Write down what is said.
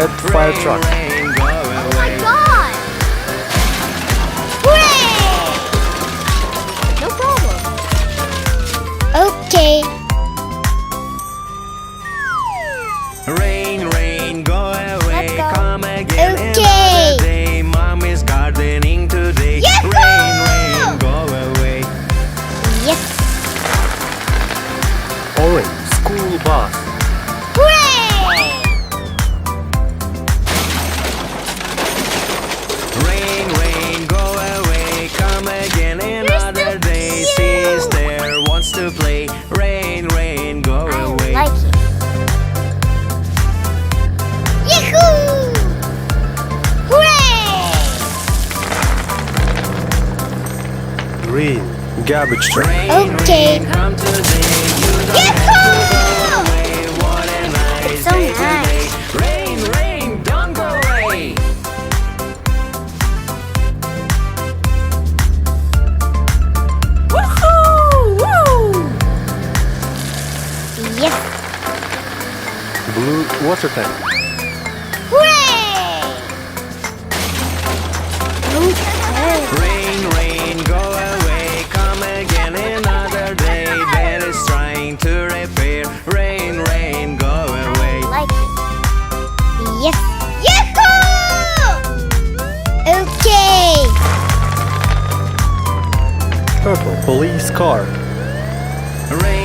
red fire truck. Oh my god! Hooray! No problem. Okay. Rain, rain, go away. Let's go. Come again Okay. another day. Mom is gardening today. Yahoo! Rain, rain, go away. Yes. Orange school bus. Hooray! Rain, rain, go away. Come again another day. cute. Sister wants to play. Rain, rain, go I away. like it. Yahoo! Hooray! Green garbage truck. Rain, Okay. rain, come today. You don't Yahoo! have to go away. What a nice It's so day nice. today. Rain, rain, don't go away. Woohoo! Woo! Yes. Blue water tank. Hooray! Okay. Rain, rain, go away. Come again another day. That is trying to repair. Rain, rain, go away. Like it. Yes. Yahoo! Okay. Purple police car. Rain,